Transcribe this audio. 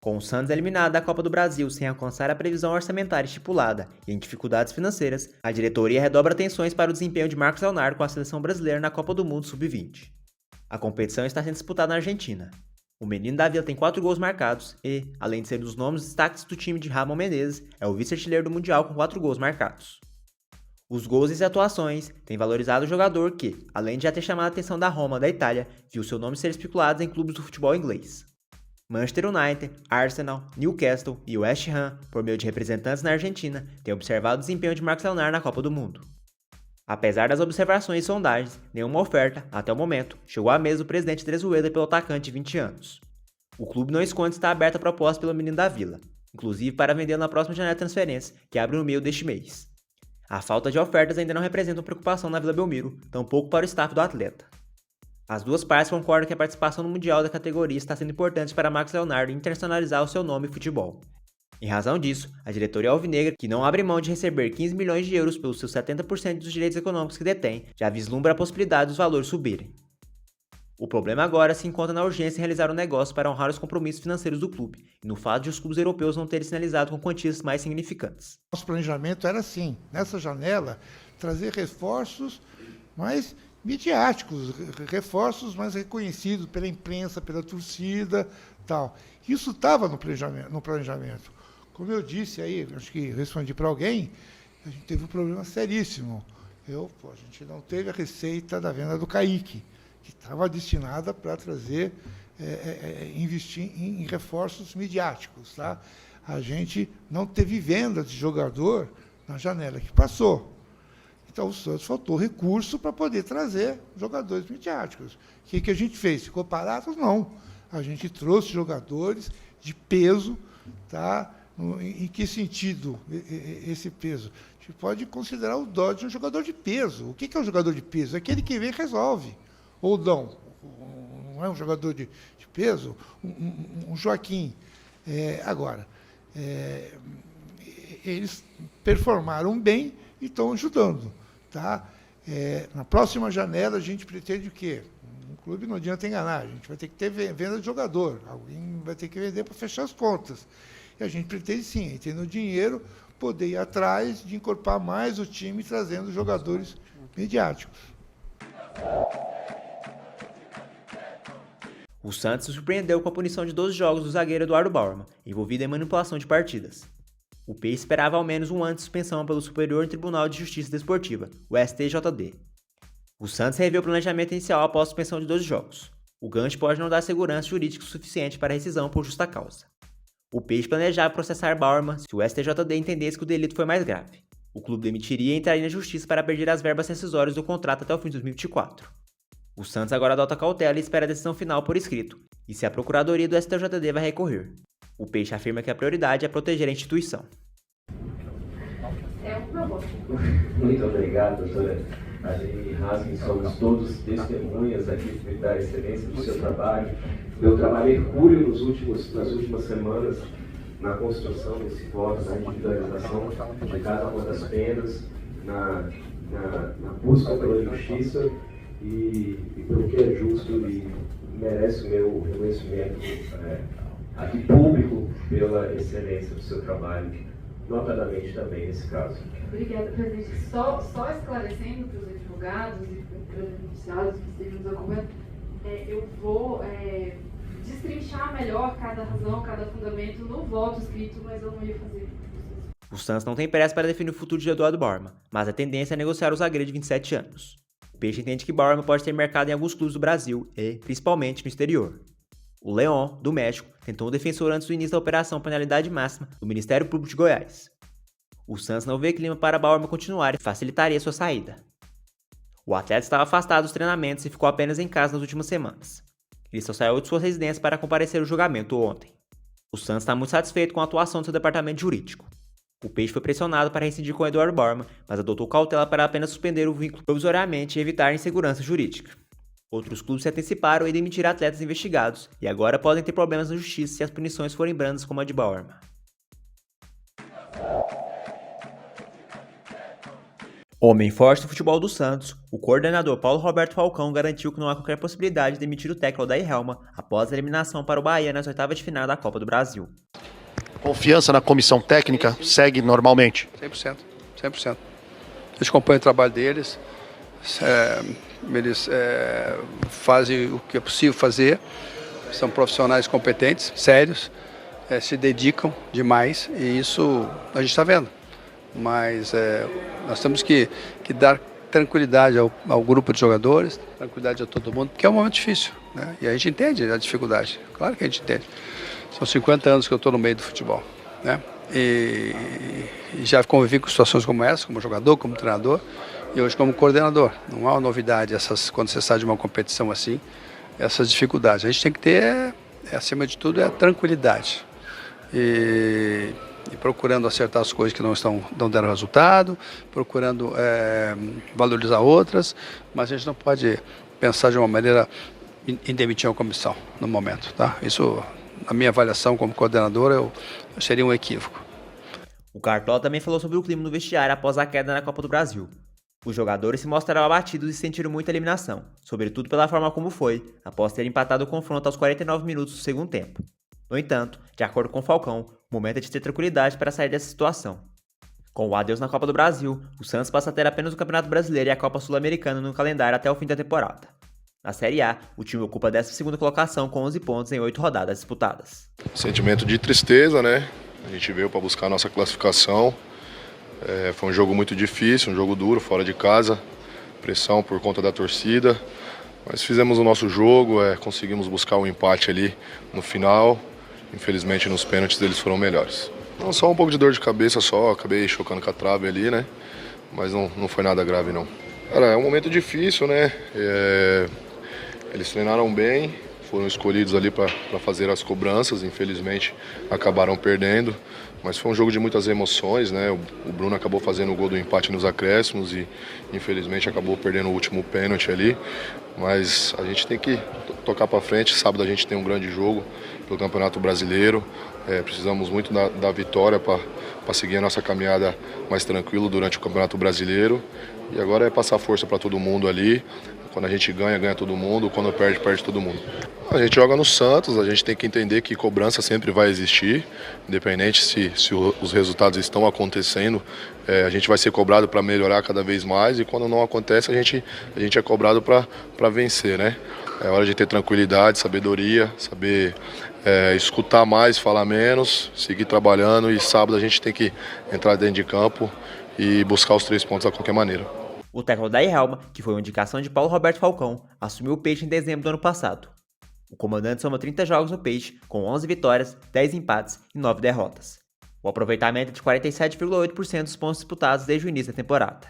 Com o Santos eliminado da Copa do Brasil sem alcançar a previsão orçamentária estipulada e em dificuldades financeiras, a diretoria redobra atenções para o desempenho de Marcos Leonardo com a seleção brasileira na Copa do Mundo Sub-20. A competição está sendo disputada na Argentina. O menino da Vila tem 4 gols marcados e, além de ser um dos nomes destaques do time de Ramon Menezes, é o vice-artilheiro do Mundial com 4 gols marcados. Os gols e as atuações têm valorizado o jogador que, além de já ter chamado a atenção da Roma da Itália, viu seu nome ser especulado em clubes do futebol inglês. Manchester United, Arsenal, Newcastle e West Ham, por meio de representantes na Argentina, têm observado o desempenho de Marcos Leonardo na Copa do Mundo. Apesar das observações e sondagens, nenhuma oferta, até o momento, chegou à mesa do presidente Drezueda pelo atacante de 20 anos. O clube não esconde estar aberto a proposta pelo menino da Vila, inclusive para vender na próxima janela de transferência, que abre no meio deste mês. A falta de ofertas ainda não representa uma preocupação na Vila Belmiro, tampouco para o staff do atleta. As duas partes concordam que a participação no Mundial da categoria está sendo importante para Marcos Leonardo internacionalizar o seu nome e futebol. Em razão disso, a diretoria alvinegra, que não abre mão de receber 15 milhões de euros pelos seus 70% dos direitos econômicos que detém, já vislumbra a possibilidade dos valores subirem. O problema agora se encontra na urgência em realizar um negócio para honrar os compromissos financeiros do clube e no fato de os clubes europeus não terem sinalizado com quantias mais significantes. Nosso planejamento era assim, nessa janela, trazer reforços mais midiáticos, reforços mais reconhecidos pela imprensa, pela torcida, tal. Isso estava no planejamento. Como eu disse aí, acho que respondi para alguém, a gente teve um problema seríssimo. A gente não teve a receita da venda do Kaique, que estava destinada para trazer, investir em reforços midiáticos. Tá? A gente não teve venda de jogador na janela que passou. Então, o Santos faltou recurso para poder trazer jogadores midiáticos. O que a gente fez? Ficou parado? Não. A gente trouxe jogadores de peso. Tá? Em que sentido esse peso? A gente pode considerar o Dodge um jogador de peso. O que é um jogador de peso? É aquele que vem e resolve. Ou não. Não é um jogador de peso? Um Joaquim. Eles performaram bem e estão ajudando. Tá? Na próxima janela, a gente pretende o quê? Um clube não adianta enganar, a gente vai ter que ter venda de jogador, alguém vai ter que vender para fechar as contas. E a gente pretende, sim, tendo o dinheiro, poder ir atrás de incorporar mais o time, trazendo jogadores midiáticos. O Santos se surpreendeu com a punição de 12 jogos do zagueiro Eduardo Bauerman, envolvido em manipulação de partidas. O Peixe esperava ao menos um ano de suspensão pelo Superior Tribunal de Justiça Desportiva, o STJD. O Santos revê o planejamento inicial após a suspensão de 12 jogos. O gancho pode não dar segurança jurídica suficiente para a rescisão por justa causa. O Peixe planejava processar Bauerman se o STJD entendesse que o delito foi mais grave. O clube demitiria e entraria na justiça para perder as verbas rescisórias do contrato até o fim de 2024. O Santos agora adota cautela e espera a decisão final por escrito, e se a procuradoria do STJD vai recorrer. O Peixe afirma que a prioridade é proteger a instituição. Muito obrigado, doutora Aline Haskin. Somos todos testemunhas aqui da excelência do seu trabalho. Eu trabalhei hercúleo nas últimas semanas na construção desse voto, na individualização de cada uma das penas, na busca pela justiça e pelo que é justo e merece o meu reconhecimento aqui público pela excelência do seu trabalho, notadamente também nesse caso. Obrigada, presidente. Só esclarecendo para os advogados e para os beneficiados que estejam nos acompanhando, eu vou destrinchar melhor cada razão, cada fundamento no voto escrito, mas eu não ia fazer. O Santos não tem pressa para definir o futuro de Eduardo Bauerman, mas a tendência é negociar o zagueiro de 27 anos. O Peixe entende que Bauerman pode ter mercado em alguns clubes do Brasil e, principalmente, no exterior. O León, do México, tentou um defensor antes do início da operação penalidade máxima do Ministério Público de Goiás. O Santos não vê clima para Bauerman continuar e facilitaria sua saída. O atleta estava afastado dos treinamentos e ficou apenas em casa nas últimas semanas. Ele só saiu de sua residência para comparecer ao julgamento ontem. O Santos está muito satisfeito com a atuação do seu departamento jurídico. O Peixe foi pressionado para rescindir com Eduardo Bauerman, mas adotou cautela para apenas suspender o vínculo provisoriamente e evitar insegurança jurídica. Outros clubes se anteciparam em demitir atletas investigados e agora podem ter problemas na justiça se as punições forem brandas como a de Bauerman. Homem forte do futebol do Santos, o coordenador Paulo Roberto Falcão garantiu que não há qualquer possibilidade de demitir o técnico Odair Hellmann após a eliminação para o Bahia nas oitavas de final da Copa do Brasil. Confiança na comissão técnica segue normalmente? 100%. Eles acompanham o trabalho deles, eles fazem o que é possível fazer, são profissionais competentes, sérios, se dedicam demais e isso a gente está vendo. Mas nós temos que dar tranquilidade ao grupo de jogadores, tranquilidade a todo mundo, porque é um momento difícil, né? E a gente entende a dificuldade, claro que a gente entende. São 50 anos que eu estou no meio do futebol, né? E já convivi com situações como essa, como jogador, como treinador e hoje como coordenador. Não há uma novidade quando você sai de uma competição assim, essas dificuldades. A gente tem que ter, acima de tudo, a tranquilidade. E procurando acertar as coisas que não deram resultado, procurando valorizar outras, mas a gente não pode pensar de uma maneira em demitir uma comissão no momento, tá? Isso, na minha avaliação como coordenador, seria um equívoco. O Cartola também falou sobre o clima no vestiário após a queda na Copa do Brasil. Os jogadores se mostraram abatidos e sentiram muita eliminação, sobretudo pela forma como foi, após ter empatado o confronto aos 49 minutos do segundo tempo. No entanto, de acordo com o Falcão, o momento é de ter tranquilidade para sair dessa situação. Com o adeus na Copa do Brasil, o Santos passa a ter apenas o Campeonato Brasileiro e a Copa Sul-Americana no calendário até o fim da temporada. Na Série A, o time ocupa a 12ª colocação com 11 pontos em 8 rodadas disputadas. Sentimento de tristeza, né? A gente veio para buscar a nossa classificação. Foi um jogo muito difícil, um jogo duro, fora de casa, pressão por conta da torcida. Mas fizemos o nosso jogo, conseguimos buscar um empate ali no final. Infelizmente nos pênaltis eles foram melhores. Não, só um pouco de dor de cabeça só, acabei chocando com a trave ali, né? Mas não foi nada grave não. Cara, é um momento difícil, né? Eles treinaram bem, foram escolhidos ali para fazer as cobranças, infelizmente acabaram perdendo. Mas foi um jogo de muitas emoções, né? O Bruno acabou fazendo o gol do empate nos acréscimos e infelizmente acabou perdendo o último pênalti ali. Mas a gente tem que tocar para frente. Sábado a gente tem um grande jogo pelo Campeonato Brasileiro. Precisamos muito da vitória para seguir a nossa caminhada mais tranquilo durante o Campeonato Brasileiro. E agora é passar força para todo mundo ali. Quando a gente ganha, ganha todo mundo. Quando perde, perde todo mundo. A gente joga no Santos, a gente tem que entender que cobrança sempre vai existir, independente se os resultados estão acontecendo, a gente vai ser cobrado para melhorar cada vez mais e quando não acontece a gente é cobrado para vencer, né? É hora de ter tranquilidade, sabedoria, saber escutar mais, falar menos, seguir trabalhando e sábado a gente tem que entrar dentro de campo e buscar os 3 pontos a qualquer maneira. O técnico Odair Hellmann, que foi uma indicação de Paulo Roberto Falcão, assumiu o Peixe em dezembro do ano passado. O comandante soma 30 jogos no Peixe, com 11 vitórias, 10 empates e 9 derrotas. O aproveitamento é de 47,8% dos pontos disputados desde o início da temporada.